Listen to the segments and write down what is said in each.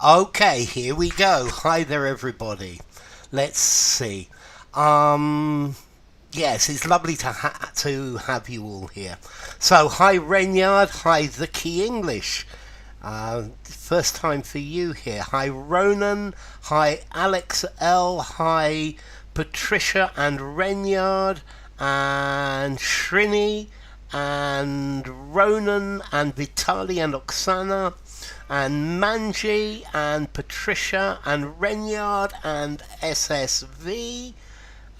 Okay, here we go. Hi there, everybody. Let's see. Yes, it's lovely to have you all here. So, hi Renyard, hi the Key English. First time for you here. Hi Ronan, hi Alex L, hi Patricia and Renyard, and Shrini, and Ronan, and Vitali, and Oksana, and Manji, and Patricia, and Renyard, and SSV.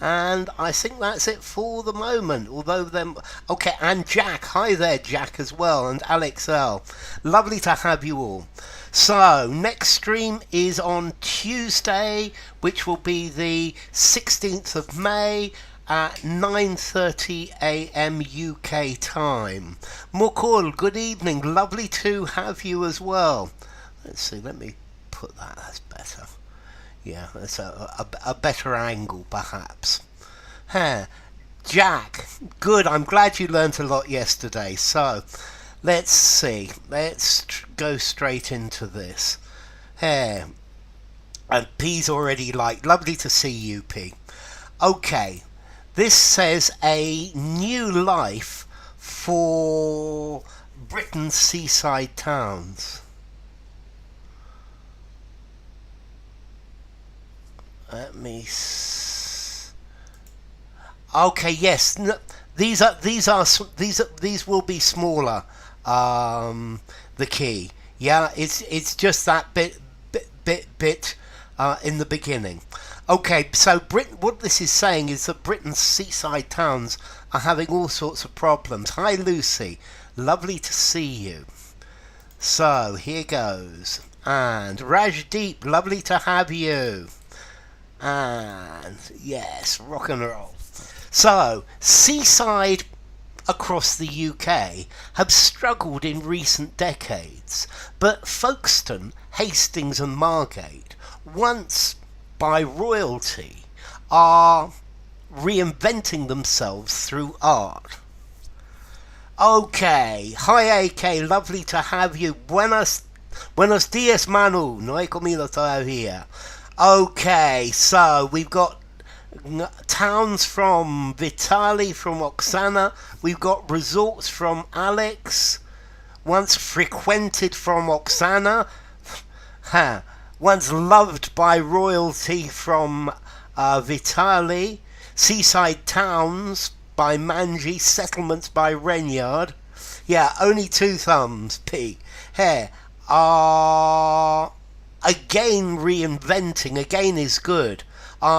And I think that's it for the moment. Although them, okay, and Jack, hi there, Jack as well, and Alex L. Lovely to have you all. So next stream is on Tuesday, which will be the 16th of May at 9:30 a.m. UK time. Mokul, good evening. Lovely to have you as well. Let's see. Let me put that. That's better. Yeah, that's a better angle, perhaps. Huh. Jack, good. I'm glad you learnt a lot yesterday. So, let's see. Let's go straight into this. Hey, and P's already like. Lovely to see you, P. Okay, this says a new life for Britain's seaside towns. Let me. Okay, yes. These will be smaller. The key. Yeah, it's just that bit in the beginning. Okay, so what this is saying is that Britain's seaside towns are having all sorts of problems. Hi, Lucy. Lovely to see you. So here goes. And Rajdeep, lovely to have you. And yes, rock and roll. So, seaside across the UK have struggled in recent decades, but Folkestone, Hastings and Margate, once by royalty, are reinventing themselves through art. Okay, hi AK, lovely to have you. Buenos dias, Manu. No he comido todavía. Okay, so we've got towns from Vitali, from Oksana. We've got resorts from Alex. Once frequented from Oksana. Once loved by royalty from Vitali. Seaside towns by Manji. Settlements by Renyard. Yeah, only two thumbs, P. Here are... Again reinventing, again is good.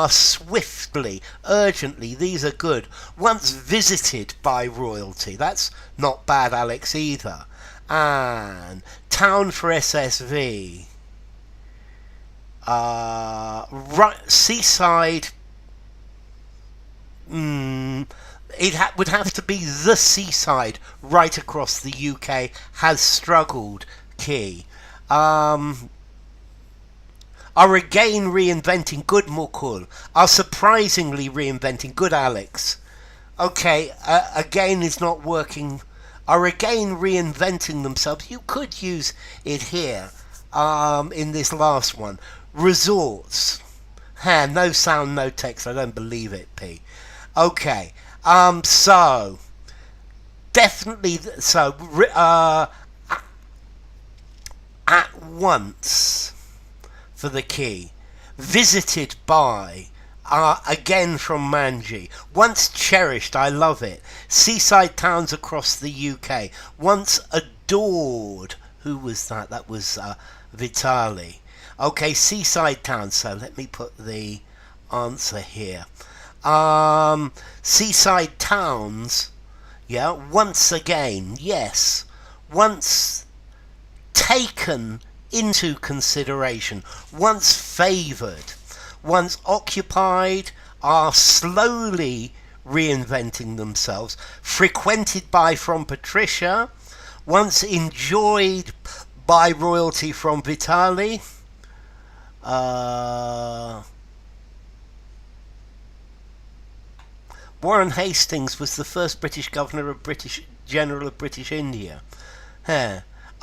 Swiftly, urgently, these are good. Once visited by royalty, that's not bad, Alex, either. And town for SSV. Right, seaside. It would have to be the seaside right across the UK has struggled. Key. Are again reinventing, good Mokul. Are surprisingly reinventing, good Alex. Okay, again is not working. Are again reinventing themselves. You could use it here, in this last one. Resorts. No sound, no text, I don't believe it, P. Okay, so, definitely, so, at once... for the key. Visited by, again from Manji. Once cherished, I love it. Seaside towns across the UK. Once adored. Who was that? That was Vitali. Okay, seaside towns. So let me put the answer here. Seaside towns. Yeah, once again. Yes. Once taken into consideration, once favoured, once occupied, are slowly reinventing themselves, frequented by from Patricia, once enjoyed by royalty from Vitali, Warren Hastings was the first British governor of General of British India.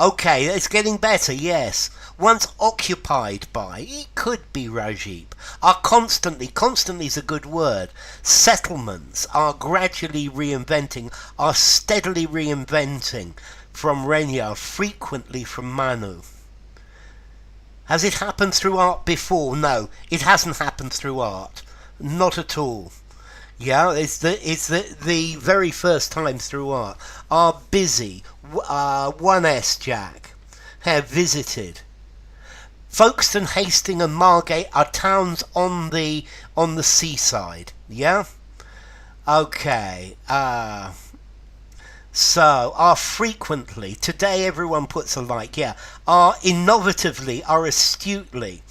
Okay, it's getting better, yes. Once occupied by, it could be Rajib. Are constantly is a good word. Settlements are gradually reinventing, are steadily reinventing from Renyard, frequently from Manu. Has it happened through art before? No, it hasn't happened through art. Not at all. Yeah, it's the very first time through art. Are busy. 1S Jack. Have visited. Folkestone, Hastings and Margate are towns on the seaside. Yeah? Okay. So, are frequently, today everyone puts a like, yeah, are innovatively, are astutely,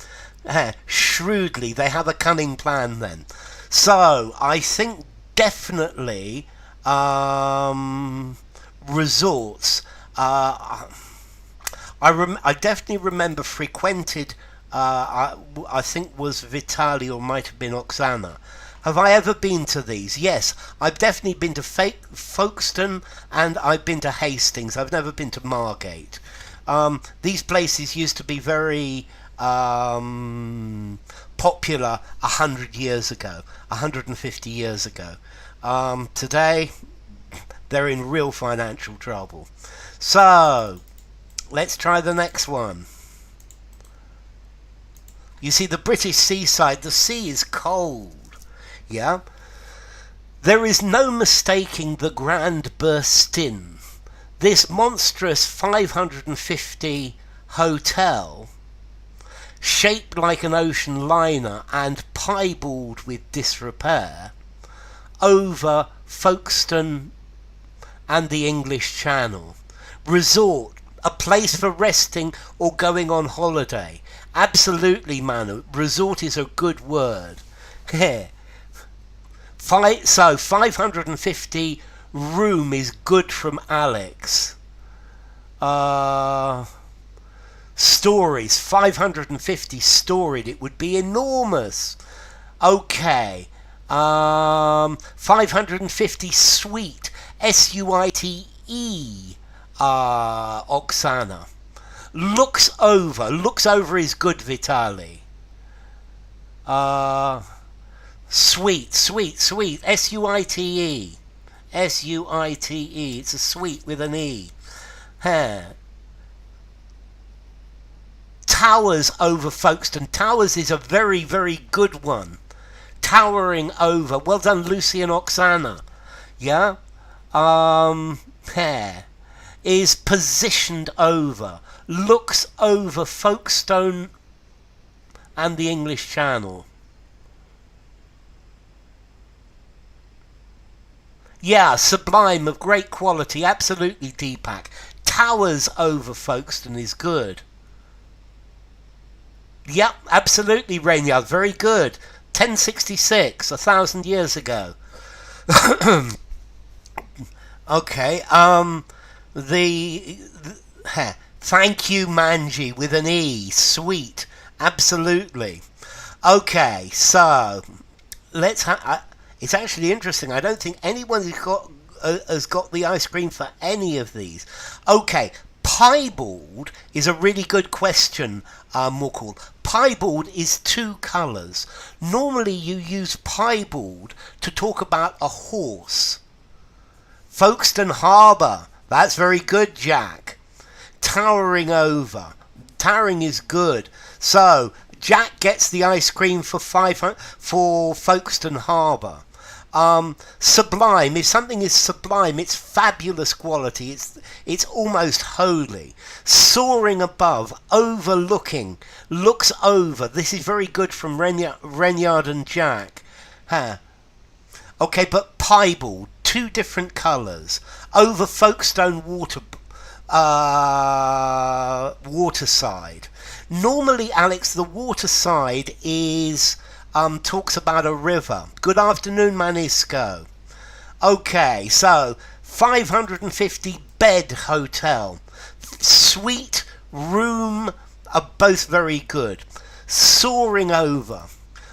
shrewdly, they have a cunning plan then. So, I think definitely resorts, I definitely remember frequented, I think was Vitali or might have been Oksana. Have I ever been to these? Yes, I've definitely been to Folkestone and I've been to Hastings. I've never been to Margate. These places used to be very popular 100 years ago, 150 years ago. Today, they're in real financial trouble. So, let's try the next one. You see, the British seaside, the sea is cold. Yeah? There is no mistaking the Grand Burstin. This monstrous 550 hotel, shaped like an ocean liner and piebald with disrepair, over Folkestone and the English Channel. Resort, a place for resting or going on holiday. Absolutely, Manu. Resort is a good word. So 550 room is good from Alex. Stories, 550 storied. It would be enormous. Okay. 550 suite. S-U-I-T-E. Oksana. Looks over is good, Vitali. Sweet. S-U-I-T-E. S-U-I-T-E. It's a sweet with an E. Towers over Folkestone. Towers is a very, very good one. Towering over. Well done, Lucy and Oksana. Yeah? Is positioned over. Looks over Folkestone and the English Channel. Yeah, sublime, of great quality, absolutely, Deepak. Towers over Folkestone is good. Yep, absolutely, Rainyard, very good. 1066, 1,000 years ago. Okay, thank you, Manji, with an E, sweet, absolutely. Okay, so, let's it's actually interesting. I don't think anyone has got the ice cream for any of these. Okay, piebald is a really good question, Mukul. Piebald is two colours. Normally you use piebald to talk about a horse. Folkestone Harbour. That's very good, Jack. Towering over. Towering is good. So, Jack gets the ice cream for Folkestone Harbour. Sublime. If something is sublime, it's fabulous quality. It's almost holy. Soaring above, overlooking, looks over. This is very good from Renyard and Jack. Okay, but piebald, two different colours. Over Folkestone waterside. Normally, Alex, the waterside is talks about a river. Good afternoon, Manisco. Okay, so 550 bed hotel. Suite, room are both very good. Soaring over.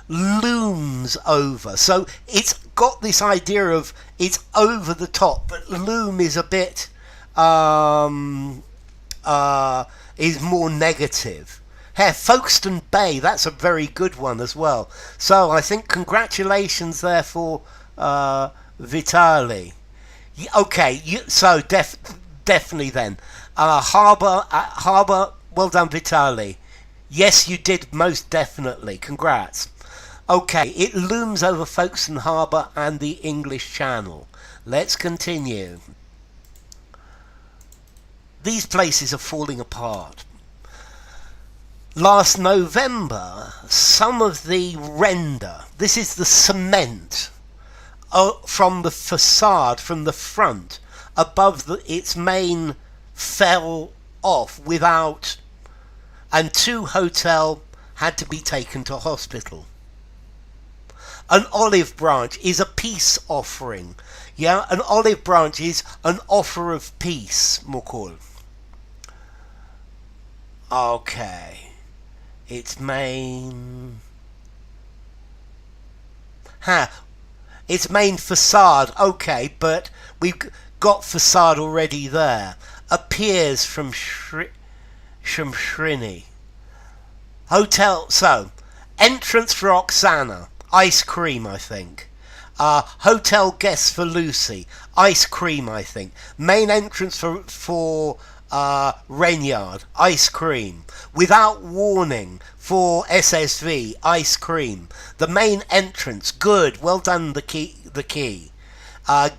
Looms over. So it's got this idea of it's over the top, but loom is a bit is more negative. Hey, Folkestone Bay, that's a very good one as well. So I think congratulations there for Vitali. Okay, so definitely then. Harbour, well done Vitali. Yes, you did most definitely. Congrats. Okay, it looms over Folkestone Harbour and the English Channel. Let's continue. These places are falling apart. Last November, some of the render, this is the cement, from the facade, from the front, above its main, fell off without, and 2 hotel had to be taken to hospital. An olive branch is a peace offering. Yeah, an olive branch is an offer of peace, Mokul. Okay. Its main... Its main facade. Okay, but we've got facade already there. Appears from Shrini. Hotel, so, entrance for Oksana. Ice cream, I think. Hotel guests for Lucy. Ice cream, I think. Main entrance for Renyard. Ice cream. Without warning for SSV. Ice cream. The main entrance. Good. Well done, the key.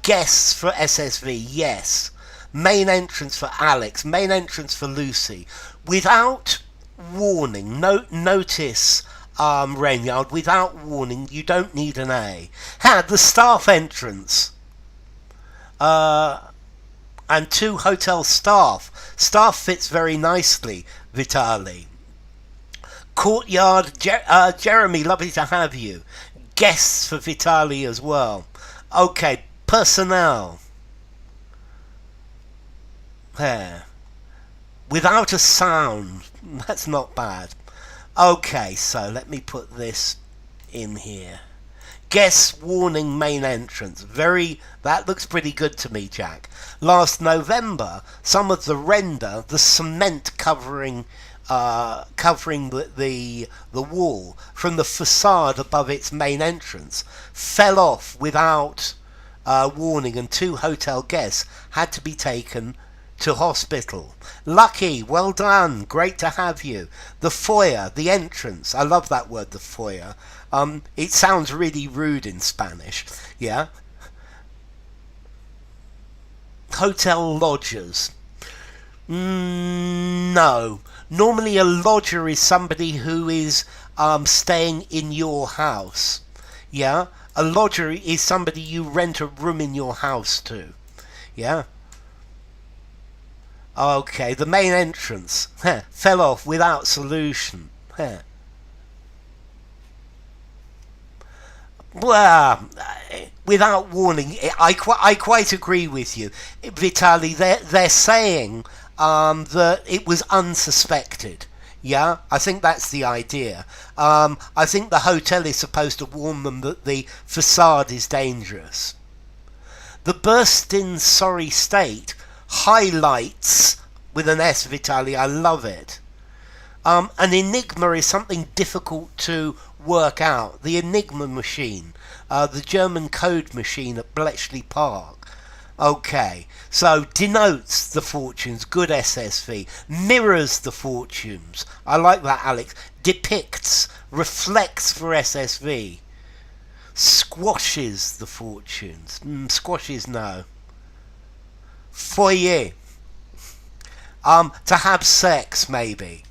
Guests for SSV. Yes. Main entrance for Alex. Main entrance for Lucy. Without warning. Notice... Renyard, without warning, you don't need an A. The staff entrance. And 2 hotel staff. Staff fits very nicely, Vitali. Courtyard, Jeremy, lovely to have you. Guests for Vitali as well. Okay, personnel. Without a sound. That's not bad. Okay, so let me put this in here. Guest warning main entrance. That looks pretty good to me, Jack. Last November, some of the render, the cement covering the wall from the facade above its main entrance, fell off without warning, and 2 hotel guests had to be taken to hospital. Lucky, well done, great to have you. The foyer, the entrance, I love that word, the foyer. It sounds really rude in Spanish. Yeah. Hotel lodgers. No. Normally a lodger is somebody who is staying in your house. Yeah. A lodger is somebody you rent a room in your house to. Yeah. Okay, the main entrance fell off without solution. Well, without warning, I quite agree with you, Vitali. They're saying that it was unsuspected. Yeah, I think that's the idea. I think the hotel is supposed to warn them that the facade is dangerous. The Burstin sorry state highlights with an S, Vitali. I love it. An enigma is something difficult to work out. The Enigma machine, the German code machine at Bletchley Park. Okay, so denotes the fortunes. Good SSV. Mirrors the fortunes. I like that, Alex. Depicts, reflects for SSV. Squashes the fortunes. Squashes, no. Foyer. To have sex, maybe.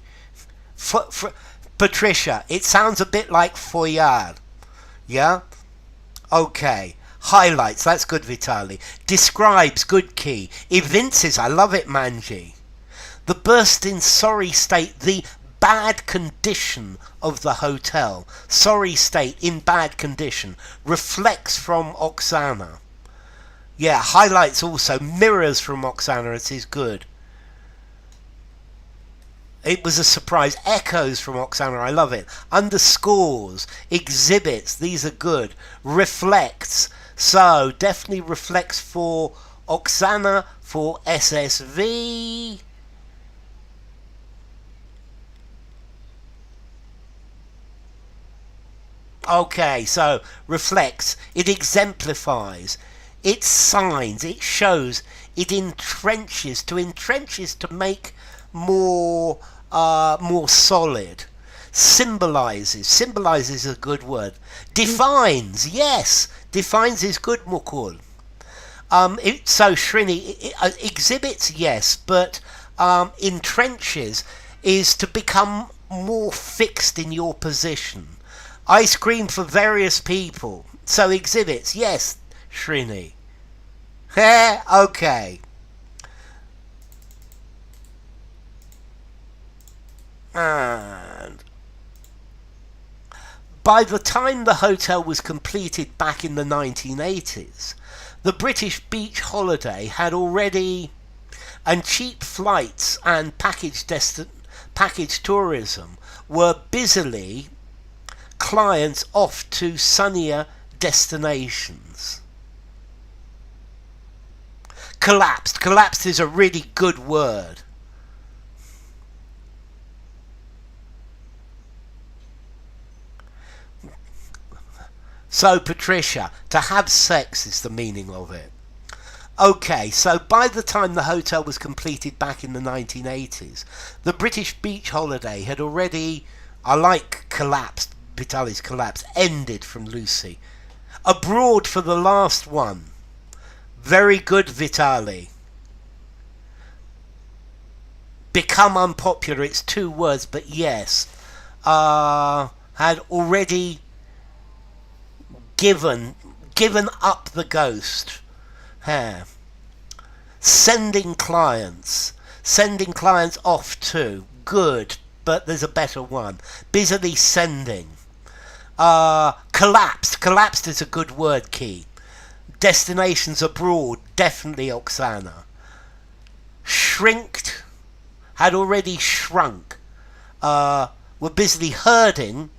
Patricia, it sounds a bit like foyer. Yeah? Okay. Highlights, that's good, Vitali. Describes, good key. Evinces, I love it, Manji. The Burstin sorry state, the bad condition of the hotel. Sorry state, in bad condition. Reflects from Oksana. Yeah, highlights also. Mirrors from Oksana, it is good. It was a surprise. Echoes from Oksana, I love it. Underscores, exhibits, these are good. Reflects, so definitely reflects for Oksana, for SSV. Okay, so reflects, it exemplifies, it signs, it shows, it entrenches. To entrench is to make more more solid. Symbolizes. Symbolizes is a good word. Defines. Yes, defines is good, Mukul. So Shrini exhibits, yes, but entrenches is to become more fixed in your position. Ice cream for various people. So exhibits, yes, Shrini. Okay. And by the time the hotel was completed back in the 1980s, the British beach holiday had already, and cheap flights and package tourism were busily clients off to sunnier destinations. Collapsed. Collapsed is a really good word. So, Patricia, to have sex is the meaning of it. Okay, so by the time the hotel was completed back in the 1980s, the British beach holiday had already, I like collapsed, Vitali's collapse, ended from Lucy. Abroad for the last one. Very good, Vitali. Become unpopular, it's 2 words, but yes. Had already given up the ghost. Sending clients off to. Good, but there's a better one. Busily sending. Collapsed is a good word, Key. Destinations abroad, definitely Oksana. Shrinked, had already shrunk. Were busily herding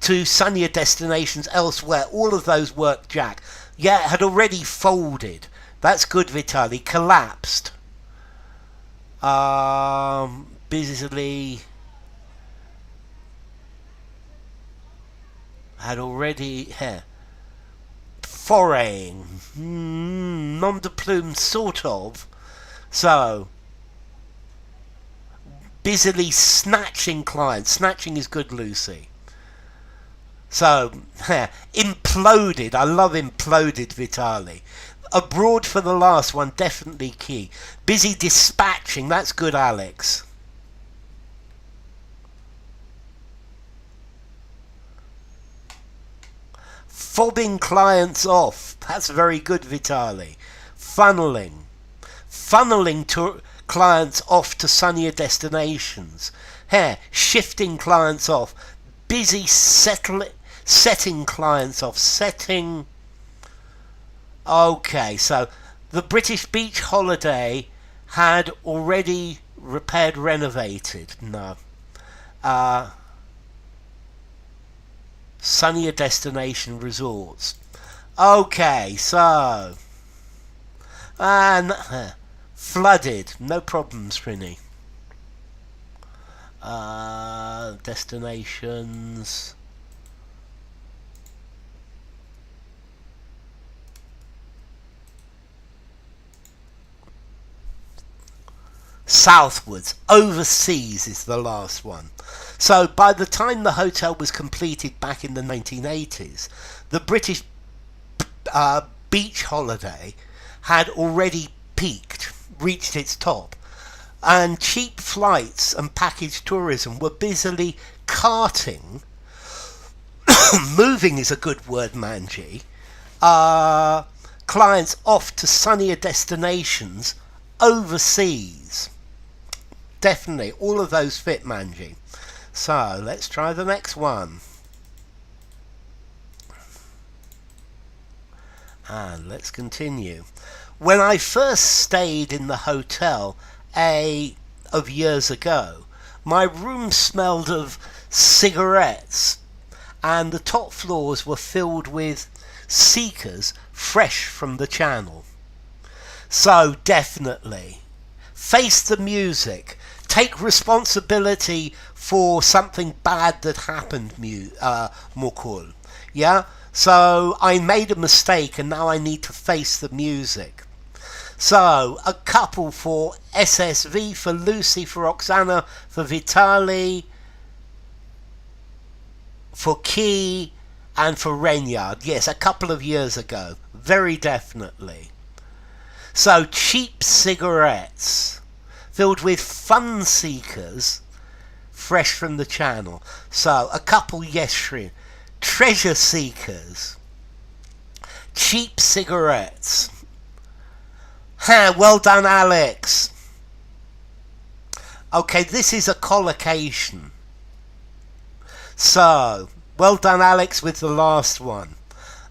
to sunnier destinations elsewhere. All of those work, Jack. Yeah, it had already folded. That's good, Vitali. Collapsed. Busily had already foraying. Nom de plume, sort of. So busily snatching clients. Snatching is good, Lucy. So, imploded. I love imploded, Vitali. Abroad for the last one, definitely key. Busy dispatching, that's good, Alex. Fobbing clients off, that's very good, Vitali. Funneling. Funneling to clients off to sunnier destinations. Shifting clients off. Busy setting clients off. Setting. Okay, so the British beach holiday had already repaired, renovated. No. Sunnier destination resorts. Okay, so. And flooded. No problems, Rini. Destinations. Southwards. Overseas is the last one. So by the time the hotel was completed back in the 1980s, the British beach holiday had already peaked, reached its top, and cheap flights and package tourism were busily carting. Moving is a good word, Manji. Clients off to sunnier destinations overseas. Definitely, all of those fit, Manji. So let's try the next one. And let's continue. When I first stayed in the hotel of years ago, my room smelled of cigarettes, and the top floors were filled with seekers fresh from the channel. So definitely, face the music. take responsibility for something bad that happened, Mukul. Yeah? So I made a mistake and now I need to face the music. So a couple for SSV, for Lucy, for Oksana, for Vitali, for Key, and for Renyard. Yes, a couple of years ago. Very definitely. So cheap cigarettes filled with fun seekers fresh from the channel. So a couple, yes, Shri. Treasure seekers. Cheap cigarettes. Ha, well done, Alex. Okay, this is a collocation. So, well done, Alex, with the last one.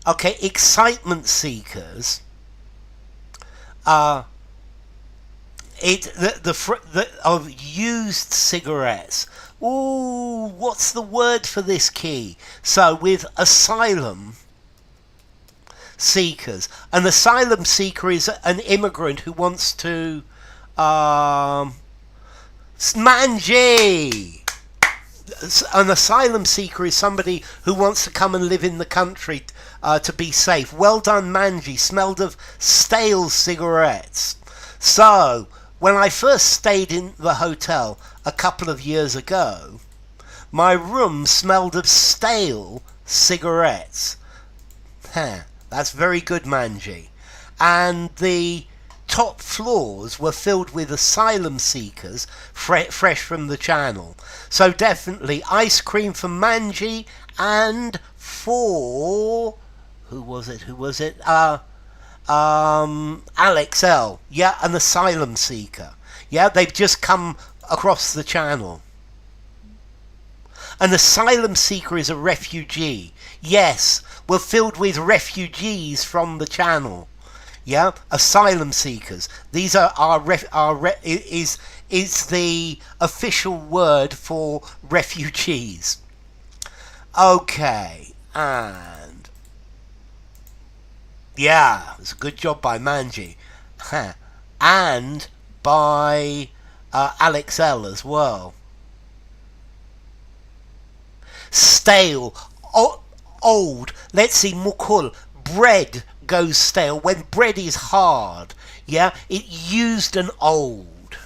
Okay, excitement seekers. Of used cigarettes. Ooh, what's the word for this, Key? So, with asylum seekers. An asylum seeker is an immigrant who wants to Manji. An asylum seeker is somebody who wants to come and live in the country to be safe. Well done, Manji. Smelled of stale cigarettes. So, when I first stayed in the hotel a couple of years ago, my room smelled of stale cigarettes. That's very good, Manji. And the top floors were filled with asylum seekers fresh from the channel. So definitely ice cream for Manji, and for who was it? Alex L. Yeah, an asylum seeker. Yeah, they've just come across the channel. An asylum seeker is a refugee. Yes, we're filled with refugees from the channel. Yeah, asylum seekers. These are is the official word for refugees. Okay, and yeah, it's a good job by Manji, and by Alex L as well. Stale, old. Let's see, Mukul. Bread goes stale when bread is hard. Yeah, it used and old.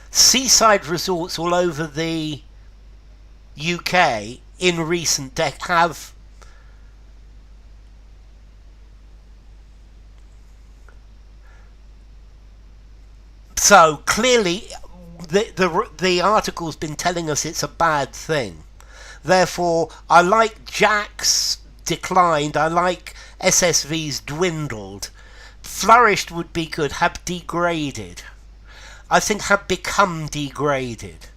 Seaside resorts all over the UK in recent decades have so clearly the article's been telling us it's a bad thing. Therefore, I like Jack's declined, I like SSV's dwindled. Flourished would be good. Have degraded. I think have become degraded.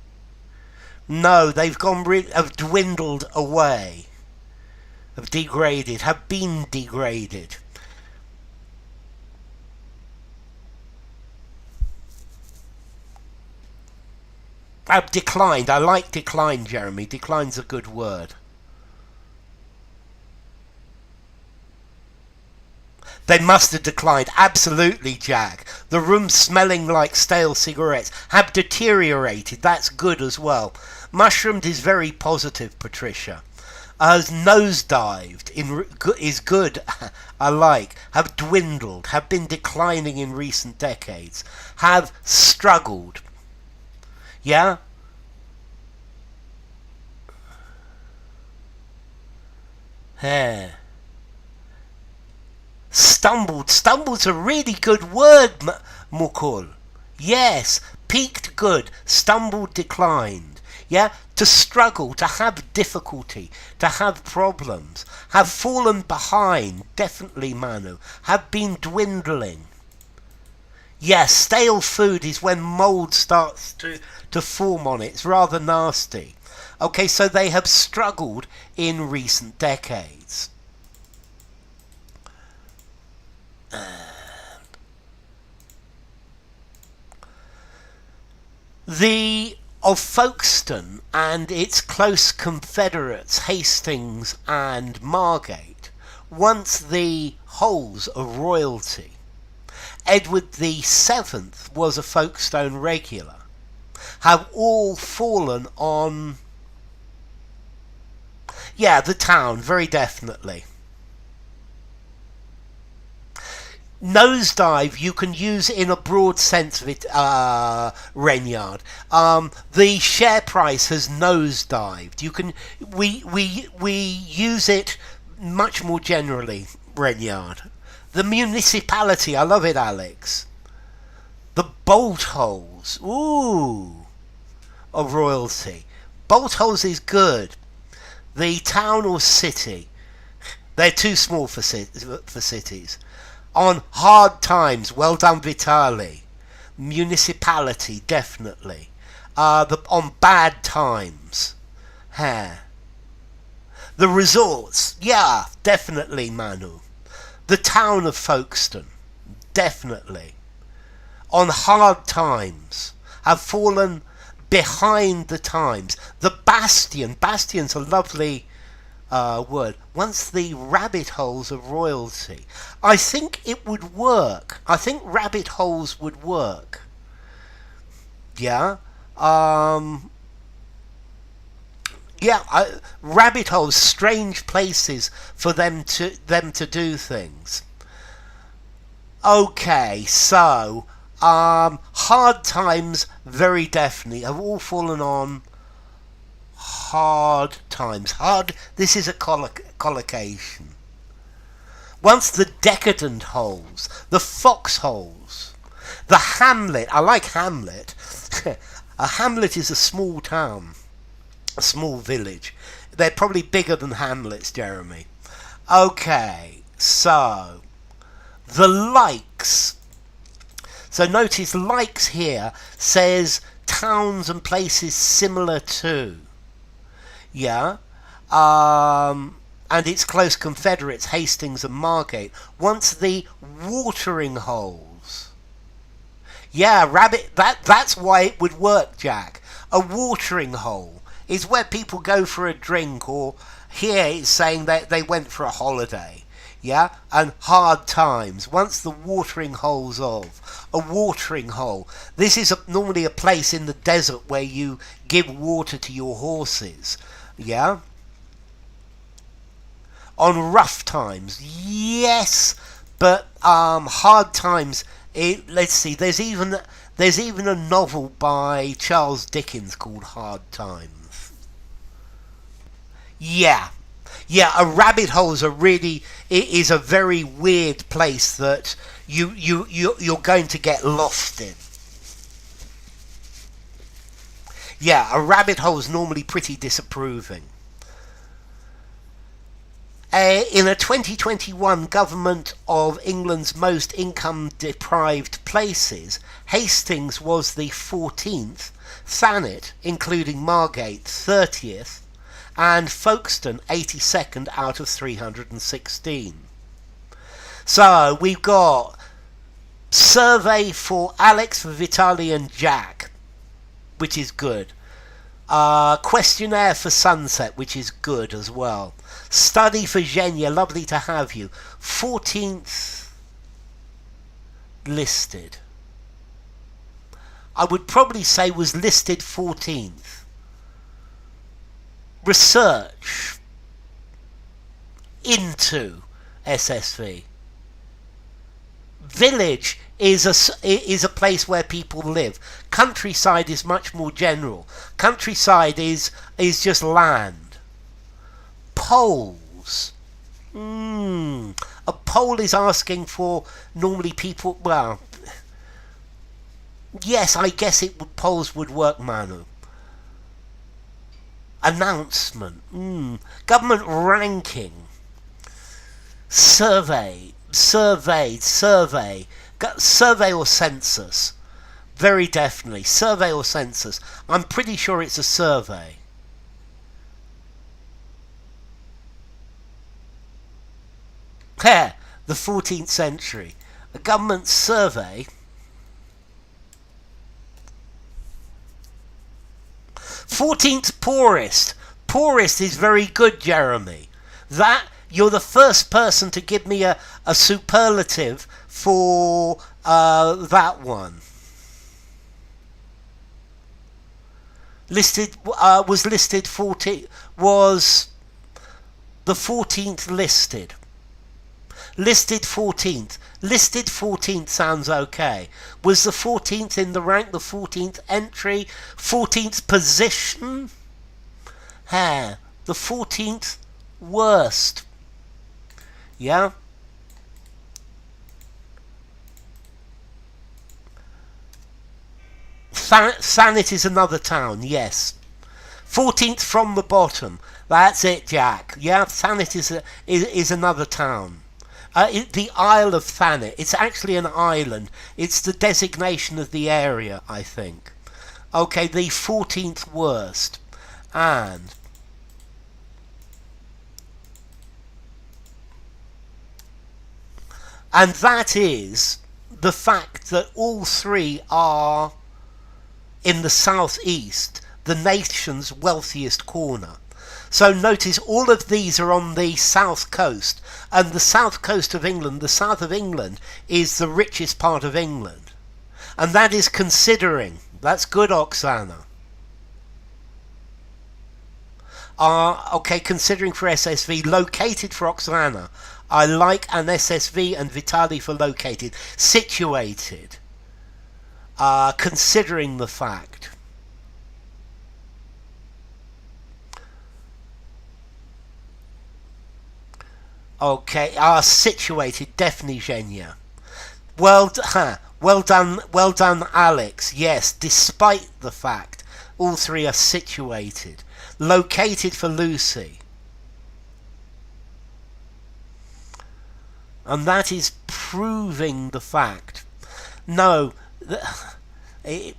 No, they've have dwindled away. Have degraded. Have been degraded. Have declined. I like decline, Jeremy. Decline's a good word. They must have declined. Absolutely, Jack. The room smelling like stale cigarettes. Have deteriorated. That's good as well. Mushroomed is very positive, Patricia. Has nosedived is good. I like. Have dwindled. Have been declining in recent decades. Have struggled. Yeah? Stumbled. Stumbled's a really good word, Mukul. Yes. Peaked, good. Stumbled, declined. Yeah? To struggle, to have difficulty, to have problems. Have fallen behind. Definitely, Manu. Have been dwindling. Yes, stale food is when mould starts to form on it. It's rather nasty. Okay, so they have struggled in recent decades. Of Folkestone and its close confederates Hastings and Margate, once the holes of royalty, Edward the Seventh was a Folkestone regular, have all fallen on, yeah, the town, very definitely. Nosedive you can use in a broad sense of it, Renyard. The share price has nosedived. We use it much more generally, Renyard. The municipality, I love it, Alex. The bolt holes, ooh, of royalty. Bolt holes is good. The town or city, they're too small for cities. On hard times, well done, Vitali. Municipality, definitely. On bad times, the resorts, yeah, definitely, Manu. The town of Folkestone, definitely. On hard times, have fallen behind the times. The bastion's a lovely word. Once the rabbit holes of royalty. I think it would work. I think rabbit holes would work. Yeah. Rabbit holes, strange places for them to do things. Okay, so hard times, very definitely, have all fallen on hard times. This is a collocation. Once the decadent holes, the foxholes, the hamlet. I like Hamlet. A hamlet is a small town, a small village. They're probably bigger than hamlets, Jeremy. Okay, so the likes. So notice likes here says towns and places similar to. Yeah. And its close confederates, Hastings and Margate. Once the watering holes. Yeah, rabbit, that's why it would work, Jack. A watering hole is where people go for a drink, or here it's saying that they went for a holiday. Yeah, and hard times. Once the watering holes of. A watering hole. This is normally a place in the desert where you give water to your horses. Yeah. On rough times, yes, but hard times. Let's see. There's even a novel by Charles Dickens called Hard Times. Yeah, a rabbit hole is is a very weird place that you're going to get lost in. Yeah, a rabbit hole is normally pretty disapproving. In a 2021 Government of England's most income-deprived places, Hastings was the 14th, Thanet, including Margate, 30th, and Folkestone, 82nd out of 316. So, we've got survey for Alex, for Vitaly and Jack, which is good. Questionnaire for Sunset, which is good as well. Study for Zhenya, lovely to have you. 14th listed. I would probably say was listed 14th. Research into SSV. Village is a place where people live. Countryside is much more general. Countryside is just land. Poles. A poll is asking for normally people. Well, yes, I guess polls would work, Manu. Announcement. Government ranking. Survey or census. Very definitely. Survey or census. I'm pretty sure it's a survey. Here, the 14th century. A government survey. 14th poorest. Poorest is very good, Jeremy. You're the first person to give me a superlative for That one. Listed, was listed 14, was the 14th listed. Listed 14th. Listed 14th sounds okay. Was the 14th in the rank, the 14th entry, 14th position? The 14th worst. Yeah? Thanet is another town, yes. 14th from the bottom. That's it, Jack. Yeah, Thanet is another town. The Isle of Thanet. It's actually an island. It's the designation of the area, I think. Okay, the 14th worst. And that is the fact that all three are in the southeast, the nation's wealthiest corner. So notice all of these are on the south coast, and the south coast of England, the south of England, is the richest part of England. And that is considering, that's good, Oksana. Okay, considering for SSV, located for Oksana. I like an SSV and Vitali for located. Situated. Considering the fact. Okay, situated, definitely Zhenya. Well done, Alex. Yes, despite the fact, all three are situated. Located for Lucy. And that is proving the fact. No,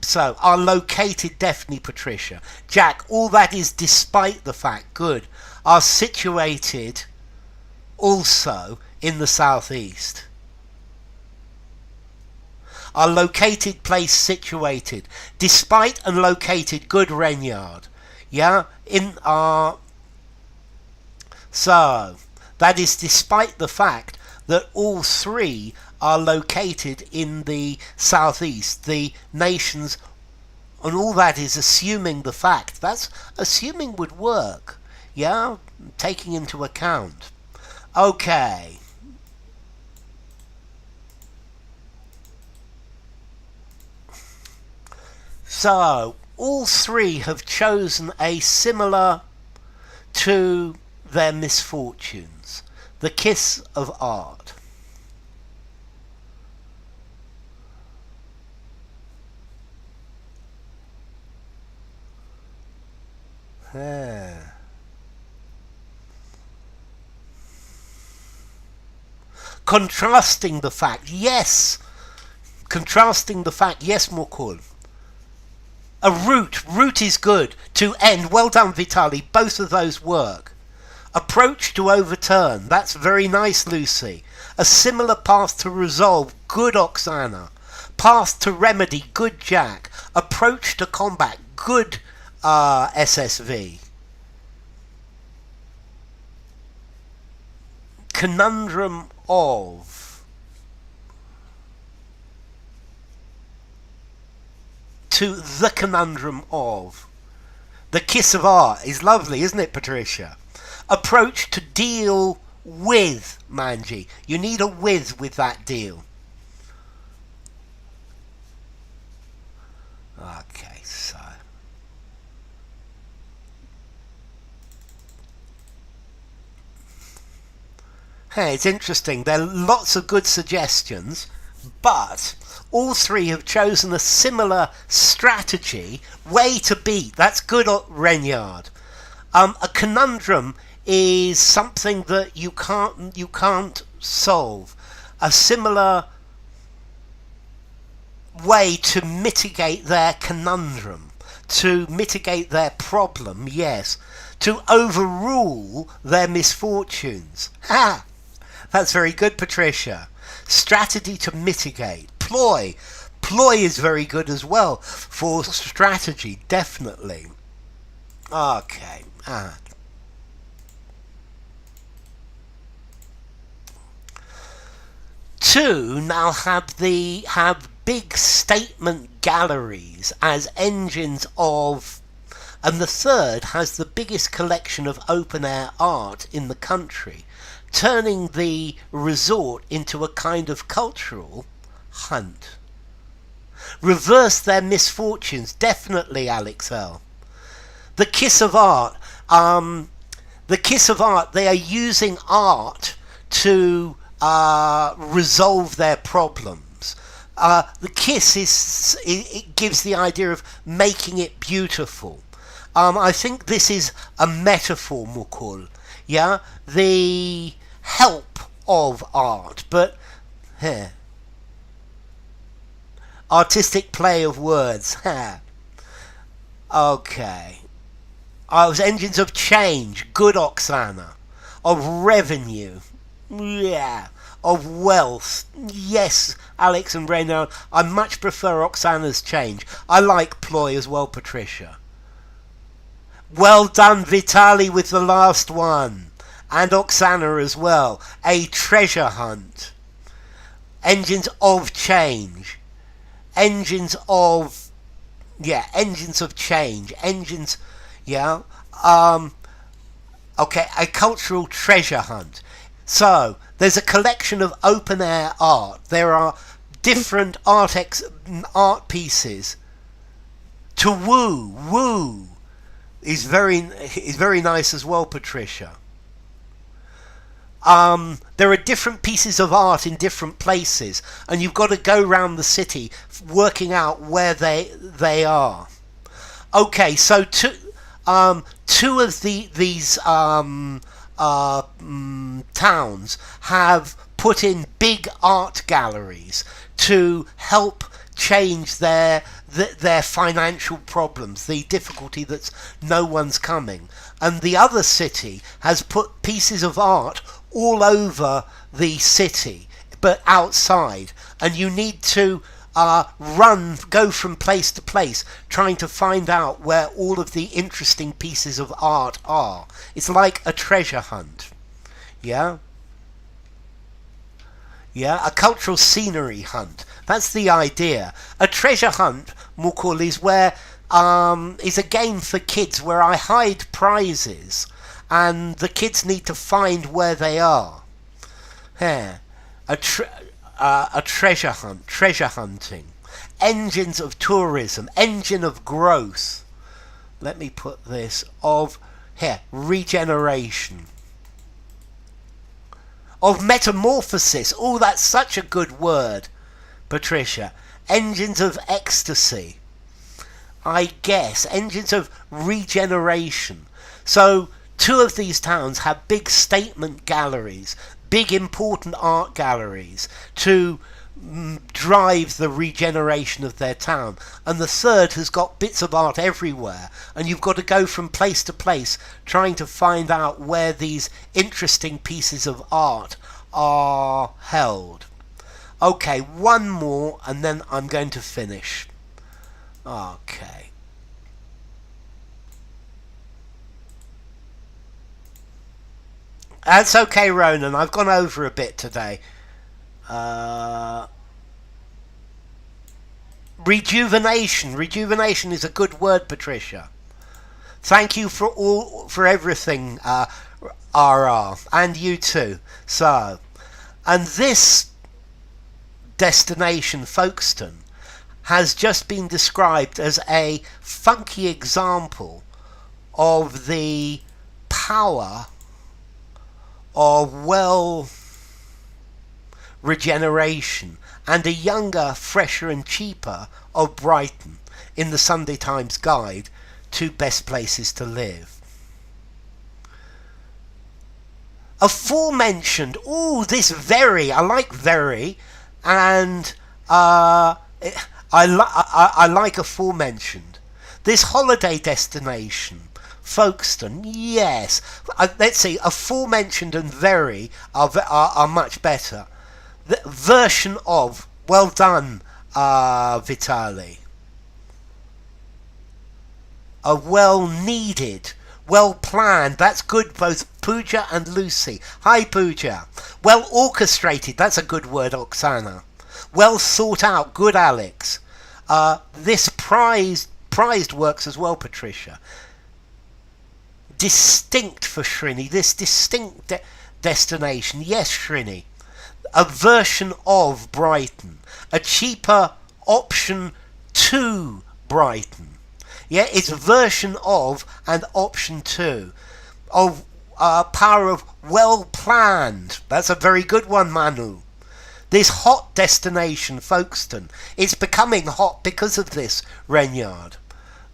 so are located, definitely Patricia. Jack, all that is despite the fact, good. Are situated also in the southeast. Are located, place, situated. Despite and located, good, Renyard. Yeah, so that is despite the fact that all three are located in the southeast, the nations, and all that is assuming the fact. That's assuming would work, yeah, taking into account. Okay. So, all three have chosen a similar to their misfortunes. The kiss of art. Contrasting the fact, yes. Contrasting the fact, yes, Mokul. A route is good. To end, well done, Vitali. Both of those work. Approach to overturn, that's very nice, Lucy. A similar path to resolve, good, Oksana. Path to remedy, good, Jack. Approach to combat, good, SSV. Conundrum of. To the conundrum of. The kiss of art is lovely, isn't it, Patricia? Approach to deal with, Manji. You need a with that deal. Okay, so. Hey, it's interesting. There are lots of good suggestions, but all three have chosen a similar strategy, way to beat. That's good, Renyard. A conundrum is something that you can't solve. A similar way to mitigate their conundrum, to mitigate their problem, yes, to overrule their misfortunes. Ha! That's very good, Patricia. Strategy to mitigate. Ploy. Ploy is very good as well for strategy, definitely. Okay. Two now have big statement galleries as engines of, and the third has the biggest collection of open-air art in the country, turning the resort into a kind of cultural hunt. Reverse their misfortunes, definitely, Alex L. The kiss of art. They are using art to resolve their problems. The kiss it gives the idea of making it beautiful. I think this is a metaphor, Mukul. Yeah, the help of art, but here, artistic play of words. Okay. I was engines of change. Good, Oksana. Of revenue. Yeah. Of wealth. Yes, Alex and Reynard. I much prefer Oksana's change. I like ploy as well, Patricia. Well done, Vitali, with the last one. And Oksana as well. A treasure hunt. Engines of change. Engines of change. Engines, yeah. Okay, a cultural treasure hunt. So, there's a collection of open-air art. There are different art pieces. To woo is very nice as well, Patricia. There are different pieces of art in different places, and you've got to go around the city working out where they are. Okay, so two of these towns have put in big art galleries to help change their financial problems, the difficulty that no one's coming. And the other city has put pieces of art all over the city, but outside. And you need to go from place to place, trying to find out where all of the interesting pieces of art are. It's like a treasure hunt. Yeah? Yeah, a cultural scenery hunt. That's the idea. A treasure hunt, Mukul, is where is a game for kids where I hide prizes and the kids need to find where they are. Yeah. A treasure hunt, treasure hunting. Engines of tourism, engine of growth. Let me put this of here, regeneration. Of metamorphosis. Oh, that's such a good word, Patricia. Engines of ecstasy. I guess. Engines of regeneration. So, two of these towns have big statement galleries, big important art galleries to drive the regeneration of their town. And the third has got bits of art everywhere, and you've got to go from place to place trying to find out where these interesting pieces of art are held. Okay, one more and then I'm going to finish. Okay. That's okay, Ronan. I've gone over a bit today. Rejuvenation. Rejuvenation is a good word, Patricia. Thank you for everything, RR, and you too. So, and this destination, Folkestone, has just been described as a funky example of the power of regeneration and a younger, fresher and cheaper of Brighton in the Sunday Times Guide to Best Places to Live. Aforementioned, I like very, and I like aforementioned. This holiday destination, Folkestone, yes. Let's see, aforementioned and very are much better. The version of, well done, Vitali. A well-needed, Well planned. That's good, both Pooja and Lucy. Hi, Pooja. Well orchestrated. That's a good word, Oksana. Well thought out. Good, Alex. This prized works as well, Patricia. Distinct for Shrini. This distinct destination. Yes, Shrini. A version of Brighton. A cheaper option to Brighton. Yeah, it's a version of and option to. Of power of well planned. That's a very good one, Manu. This hot destination, Folkestone. It's becoming hot because of this, Renyard.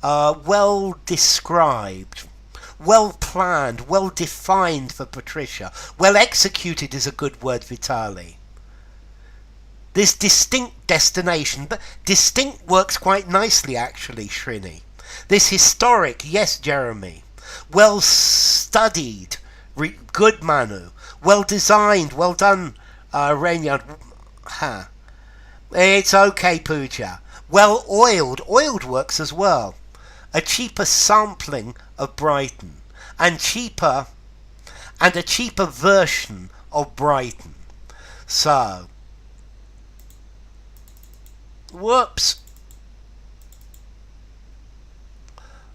Well described. Well planned, well defined for Patricia. Well executed is a good word, Vitali. This distinct destination, but distinct works quite nicely actually, Shrini. This historic, yes, Jeremy. Well studied, good, Manu. Well designed, well done, Renyard. It's okay, Pooja. Well oiled works as well. A cheaper sampling of Brighton, and a cheaper version of Brighton. So, whoops.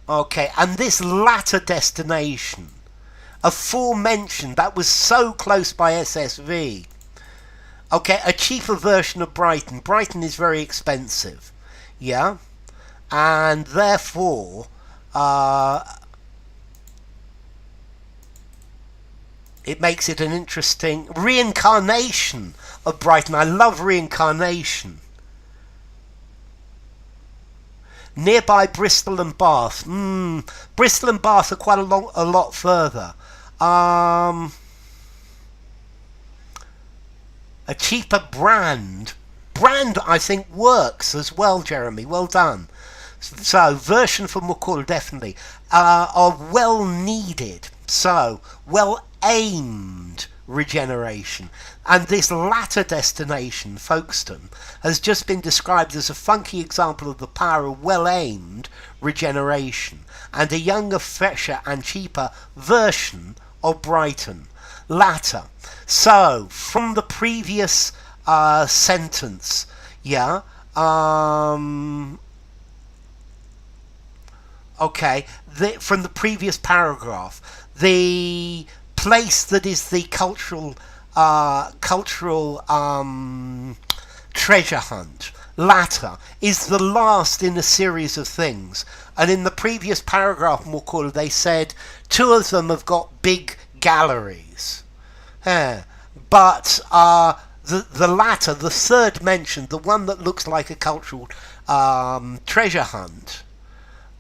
Okay, and this latter destination, aforementioned, that was so close by SSV. Okay, a cheaper version of Brighton. Brighton is very expensive, yeah, and therefore it makes it an interesting reincarnation of Brighton. I love reincarnation. Nearby Bristol and Bath. Bristol and Bath are quite a lot further. A cheaper brand. Brand, I think, works as well, Jeremy. Well done. So, version for Mukul, definitely. Are well needed. So, well aimed regeneration. And this latter destination, Folkestone, has just been described as a funky example of the power of well-aimed regeneration, and a younger, fresher and cheaper version of Brighton. Latter. So, from the previous sentence, yeah, okay, from the previous paragraph, the place that is the cultural treasure hunt, latter, is the last in a series of things. And in the previous paragraph, Mukul, they said two of them have got big galleries. But the latter, the third mentioned, the one that looks like a cultural treasure hunt,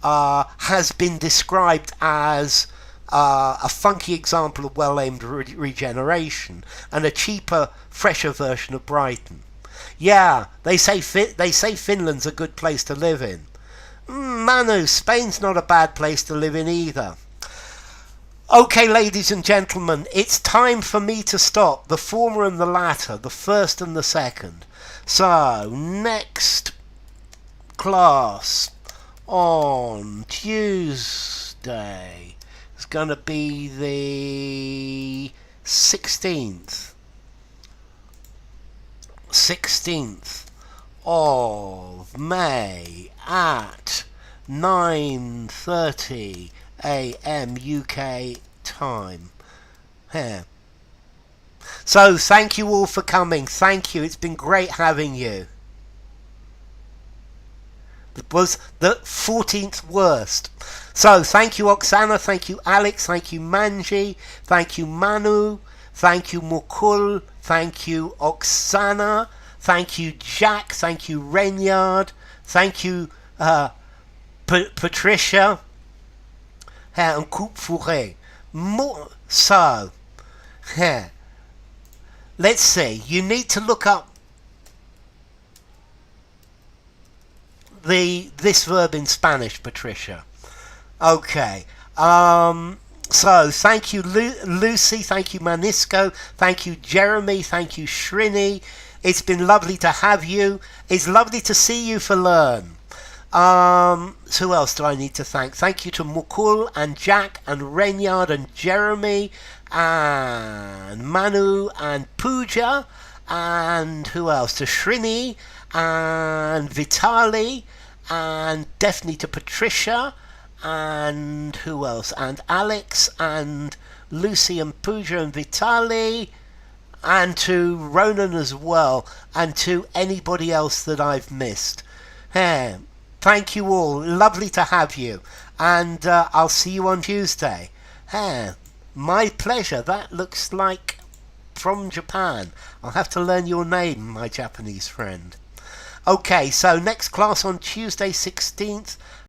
has been described as a funky example of well-aimed regeneration, and a cheaper, fresher version of Brighton. Yeah, they say Finland's a good place to live in. Manu, Spain's not a bad place to live in either. Okay, ladies and gentlemen, it's time for me to stop. The former and the latter, the first and the second. So, next class on Tuesday is going to be the 16th of May at 9:30 a.m. UK time. Here. So thank you all for coming. Thank you. It's been great having you. It was the 14th worst. So thank you, Oksana. Thank you, Alex. Thank you, Manji. Thank you, Manu. Thank you, Mukul. Thank you, Oksana. Thank you, Jack. Thank you, Renyard. Thank you, Patricia. And Coupe Fourré. So, let's see. You need to look up this verb in Spanish, Patricia. Okay. So, thank you, Lucy. Thank you, Manisco. Thank you, Jeremy. Thank you, Shrini. It's been lovely to have you. It's lovely to see you for Learn. Who else do I need to thank? Thank you to Mukul and Jack and Reynard and Jeremy and Manu and Pooja, and who else? To Shrini and Vitali, and definitely to Patricia, and who else? And Alex and Lucy and Pooja and Vitali, and to Ronan as well, and to anybody else that I've missed. Hey, thank you all. Lovely to have you. And I'll see you on Tuesday. Hey, my pleasure. That looks like from Japan. I'll have to learn your name, my Japanese friend. Okay, so next class on Tuesday 16th.